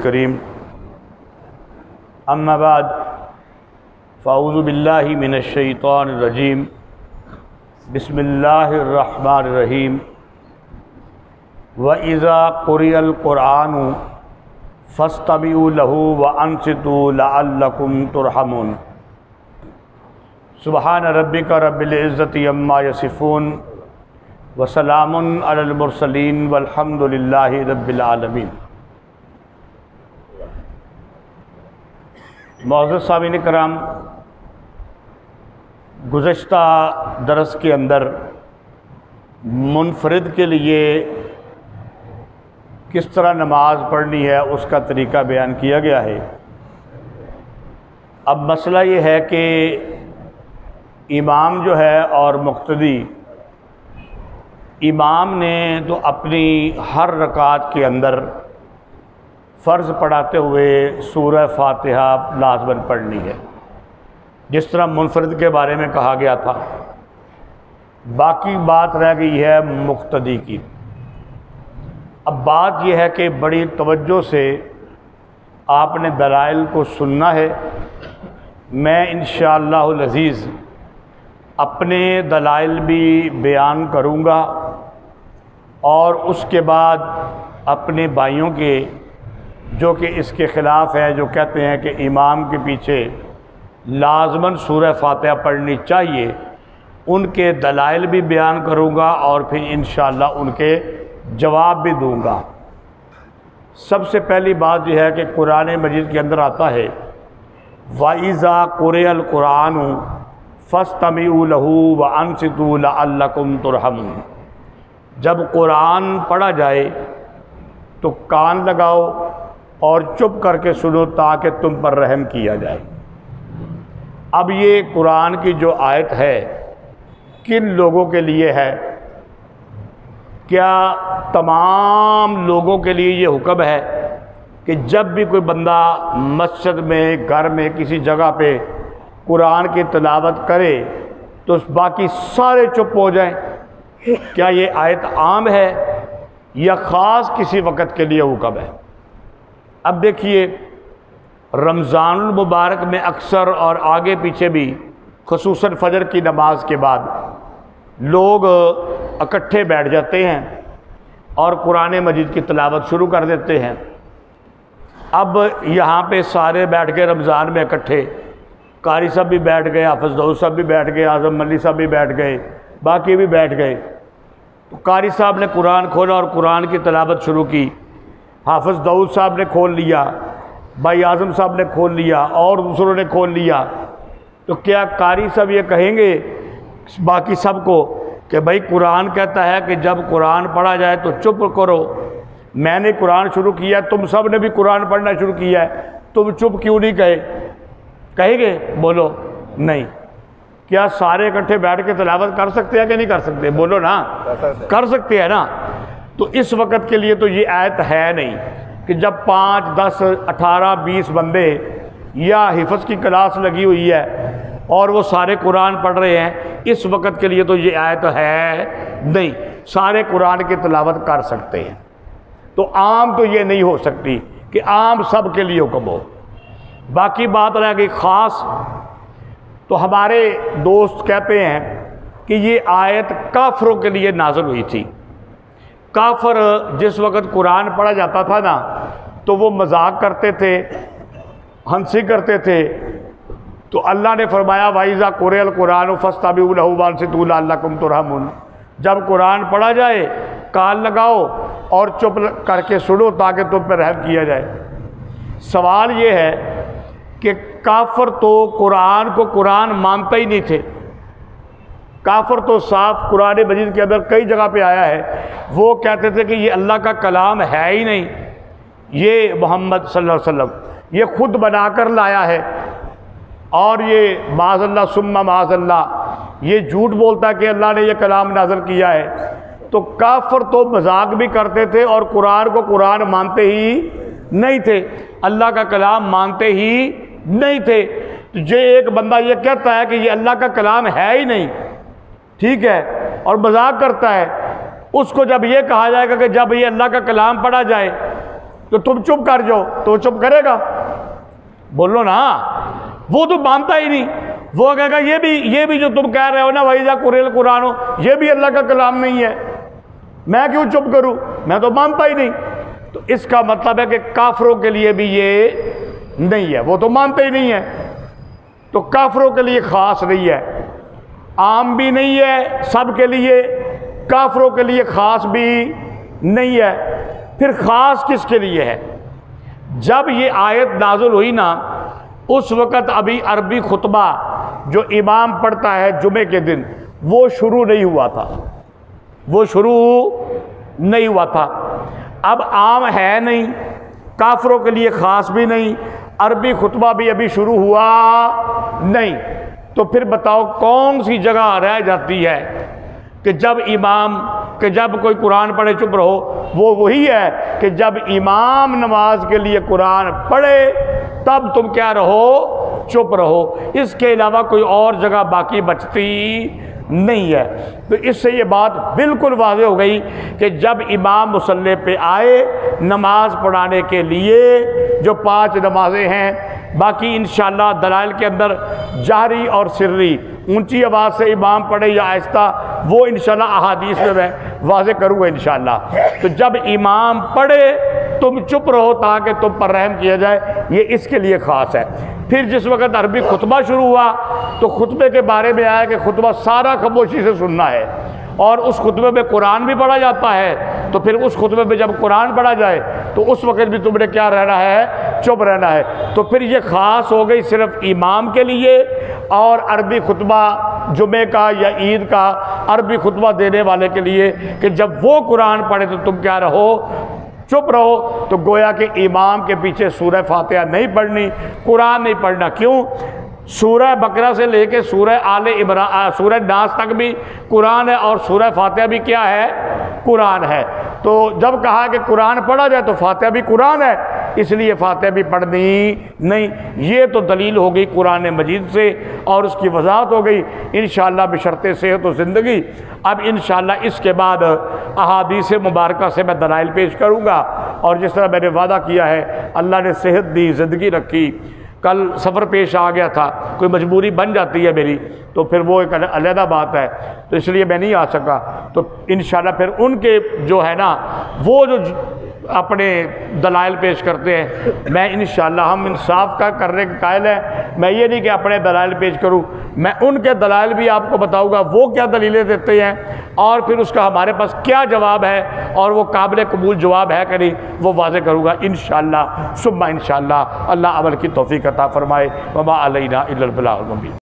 الکریم اما بعد فاعوذ باللہ من الشیطان الرجیم بسم اللہ الرحمن الرحیم وَإِذَا قُرِئَ الْقُرْآنُ فَاسْتَمِعُوا لَهُ وَأَنصِتُوا لَعَلَّكُمْ تُرْحَمُونَ سبحان ربک رب العزة عما یصفون وسلام علی المرسلین والحمد للہ رب العالمین۔ معزز سامعین کرام، گزشتہ درس کے اندر منفرد کے لیے کس طرح نماز پڑھنی ہے اس کا طریقہ بیان کیا گیا ہے۔ اب مسئلہ یہ ہے کہ امام جو ہے اور مقتدی، امام نے تو اپنی ہر رکعت کے اندر فرض پڑھاتے ہوئے سورہ فاتحہ لازماً پڑھنی ہے، جس طرح منفرد کے بارے میں کہا گیا تھا۔ باقی بات رہ گئی ہے مقتدی کی۔ اب بات یہ ہے کہ بڑی توجہ سے آپ نے دلائل کو سننا ہے۔ میں انشاءاللہ العزیز اپنے دلائل بھی بیان کروں گا، اور اس کے بعد اپنے بھائیوں کے جو کہ اس کے خلاف ہے، جو کہتے ہیں کہ امام کے پیچھے لازماً سورہ فاتحہ پڑھنی چاہیے، ان کے دلائل بھی بیان کروں گا اور پھر انشاءاللہ ان کے جواب بھی دوں گا۔ سب سے پہلی بات یہ ہے کہ قرآن مجید کے اندر آتا ہے وَإِذَا قُرِئَ الْقُرْآنُ فَاسْتَمِعُوا لَهُ وَأَنصِتُوا لَعَلَّكُمْ تُرْحَمُونَ۔ جب قرآن پڑھا جائے تو کان لگاؤ اور چپ کر کے سنو تاکہ تم پر رحم کیا جائے۔ اب یہ قرآن کی جو آیت ہے کن لوگوں کے لیے ہے؟ کیا تمام لوگوں کے لیے یہ حکم ہے کہ جب بھی کوئی بندہ مسجد میں، گھر میں، کسی جگہ پہ قرآن کی تلاوت کرے تو باقی سارے چپ ہو جائیں؟ کیا یہ آیت عام ہے یا خاص کسی وقت کے لیے حکم ہے؟ اب دیکھیے، رمضان المبارک میں اکثر اور آگے پیچھے بھی خصوصاً فجر کی نماز کے بعد لوگ اکٹھے بیٹھ جاتے ہیں اور قرآن مجید کی تلاوت شروع کر دیتے ہیں۔ اب یہاں پہ سارے بیٹھ کے رمضان میں اکٹھے، قاری صاحب بھی بیٹھ گئے، حافظ داؤد صاحب بھی بیٹھ گئے، اعظم ملی صاحب بھی بیٹھ گئے، باقی بھی بیٹھ گئے۔ تو قاری صاحب نے قرآن کھولا اور قرآن کی تلاوت شروع کی، حافظ داؤد صاحب نے کھول لیا، بھائی اعظم صاحب نے کھول لیا، اور دوسروں نے کھول لیا۔ تو کیا قاری صاحب یہ کہیں گے باقی سب کو کہ بھائی قرآن کہتا ہے کہ جب قرآن پڑھا جائے تو چپ کرو، میں نے قرآن شروع کیا، تم سب نے بھی قرآن پڑھنا شروع کیا ہے، تم چپ کیوں نہیں کہیں گے؟ بولو نہیں۔ کیا سارے اکٹھے بیٹھ کے تلاوت کر سکتے ہیں کہ نہیں کر سکتے؟ بولو نا، کر سکتے ہیں نا۔ تو اس وقت کے لیے تو یہ آیت ہے نہیں کہ جب 5، 10، 18، 20 بندے یا حفظ کی کلاس لگی ہوئی ہے اور وہ سارے قرآن پڑھ رہے ہیں، اس وقت کے لیے تو یہ آیت ہے نہیں۔ سارے قرآن کی تلاوت کر سکتے ہیں۔ تو عام تو یہ نہیں ہو سکتی کہ عام سب کے لیے حکم ہو۔ باقی بات رہ گئی خاص، تو ہمارے دوست کہتے ہیں کہ یہ آیت کافروں کے لیے نازل ہوئی تھی۔ کافر جس وقت قرآن پڑھا جاتا تھا نا تو وہ مذاق کرتے تھے، ہنسی کرتے تھے۔ تو اللہ نے فرمایا وَإِذَا قُرِئَ الْقُرْآنُ فَاسْتَمِعُوا لَهُ وَأَنصِتُوا لَعَلَّكُمْ تُرْحَمُونَ۔ جب قرآن پڑھا جائے کان لگاؤ اور چپ کر کے سنو تاکہ تم پہ رحم کیا جائے۔ سوال یہ ہے کہ کافر تو قرآن کو قرآن مانتا ہی نہیں تھے۔ کافر تو صاف قرآن مجید کے اندر کئی جگہ پہ آیا ہے، وہ کہتے تھے کہ یہ اللہ کا کلام ہے ہی نہیں، یہ محمد صلی اللہ علیہ وسلم یہ خود بنا کر لایا ہے، اور یہ معاذ اللہ ثم معاذ اللہ یہ جھوٹ بولتا ہے کہ اللہ نے یہ کلام نازل کیا ہے۔ تو کافر تو مذاق بھی کرتے تھے اور قرآن کو قرآن مانتے ہی نہیں تھے، اللہ کا کلام مانتے ہی نہیں تھے۔ تو یہ ایک بندہ یہ کہتا ہے کہ یہ اللہ کا کلام ہے ہی نہیں، ٹھیک ہے، اور مذاق کرتا ہے، اس کو جب یہ کہا جائے گا کہ جب یہ اللہ کا کلام پڑھا جائے تو تم چپ کر جاؤ تو وہ چپ کرے گا؟ بولو نا، وہ تو مانتا ہی نہیں، وہ کہے گا یہ بھی جو تم کہہ رہے ہو نا وَإِذَا قُرِئَ الْقُرْآنُ، یہ بھی اللہ کا کلام نہیں ہے، میں کیوں چپ کروں، میں تو مانتا ہی نہیں۔ تو اس کا مطلب ہے کہ کافروں کے لیے بھی یہ نہیں ہے، وہ تو مانتے ہی نہیں ہے، تو کافروں کے لیے خاص نہیں ہے، عام بھی نہیں ہے سب کے لیے، کافروں کے لیے خاص بھی نہیں ہے۔ پھر خاص کس کے لیے ہے؟ جب یہ آیت نازل ہوئی نا، اس وقت ابھی عربی خطبہ جو امام پڑھتا ہے جمعے کے دن وہ شروع نہیں ہوا تھا، وہ شروع نہیں ہوا تھا۔ اب عام ہے نہیں، کافروں کے لیے خاص بھی نہیں، عربی خطبہ بھی ابھی شروع ہوا نہیں، تو پھر بتاؤ کون سی جگہ رہ جاتی ہے کہ جب کوئی قرآن پڑھے چپ رہو؟ وہ وہی ہے کہ جب امام نماز کے لیے قرآن پڑھے تب تم کیا رہو؟ چپ رہو۔ اس کے علاوہ کوئی اور جگہ باقی بچتی نہیں ہے۔ تو اس سے یہ بات بالکل واضح ہو گئی کہ جب امام مصلی پہ آئے نماز پڑھانے کے لیے، جو 5 نمازیں ہیں، باقی انشاءاللہ دلائل کے اندر جہری اور سری، اونچی آواز سے امام پڑھے یا آہستہ، وہ انشاءاللہ احادیث میں واضح کروں گا انشاءاللہ۔ تو جب امام پڑھے تم چپ رہو تاکہ تم پر رحم کیا جائے، یہ اس کے لیے خاص ہے۔ پھر جس وقت عربی خطبہ شروع ہوا تو خطبے کے بارے میں آیا کہ خطبہ سارا خاموشی سے سننا ہے، اور اس خطبے میں قرآن بھی پڑھا جاتا ہے، تو پھر اس خطبے میں جب قرآن پڑھا جائے تو اس وقت بھی تم نے کیا رہنا ہے؟ چپ رہنا ہے۔ تو پھر یہ خاص ہو گئی صرف امام کے لیے، اور عربی خطبہ جمعے کا یا عید کا عربی خطبہ دینے والے کے لیے کہ جب وہ قرآن پڑھے تو تم کیا رہو؟ چپ رہو۔ تو گویا کہ امام کے پیچھے سورہ فاتحہ نہیں پڑھنی، قرآن نہیں پڑھنا۔ کیوں؟ سورہ بقرہ سے لے کے سورہ آل عمران، سورہ ناس تک بھی قرآن ہے، اور سورہ فاتحہ بھی کیا ہے؟ قرآن ہے۔ تو جب کہا کہ قرآن پڑھا جائے تو فاتحہ بھی قرآن ہے، اس لیے فاتحہ بھی پڑھنی نہیں۔ یہ تو دلیل ہو گئی قرآن مجید سے، اور اس کی وضاحت ہو گئی انشاءاللہ بشرط صحت و زندگی۔ اب انشاءاللہ اس کے بعد احادیث مبارکہ سے میں دلائل پیش کروں گا، اور جس طرح میں نے وعدہ کیا ہے اللہ نے صحت دی، زندگی رکھی، کل سفر پیش آ گیا تھا، کوئی مجبوری بن جاتی ہے میری، تو پھر وہ ایک علیحدہ بات ہے، تو اس لیے میں نہیں آ سکا۔ تو انشاءاللہ پھر ان کے جو ہے نا وہ جو اپنے دلائل پیش کرتے ہیں، میں انشاءاللہ، ہم انصاف کا کرنے کے قائل ہیں، میں یہ نہیں کہ اپنے دلائل پیش کروں، میں ان کے دلائل بھی آپ کو بتاؤں گا وہ کیا دلیلیں دیتے ہیں، اور پھر اس کا ہمارے پاس کیا جواب ہے، اور وہ قابل قبول جواب ہے کہ نہیں وہ واضح کروں گا انشاءاللہ ثم انشاءاللہ۔ اللہ عمل کی توفیق عطا فرمائے۔ وما علینا الا البلاغ المبین۔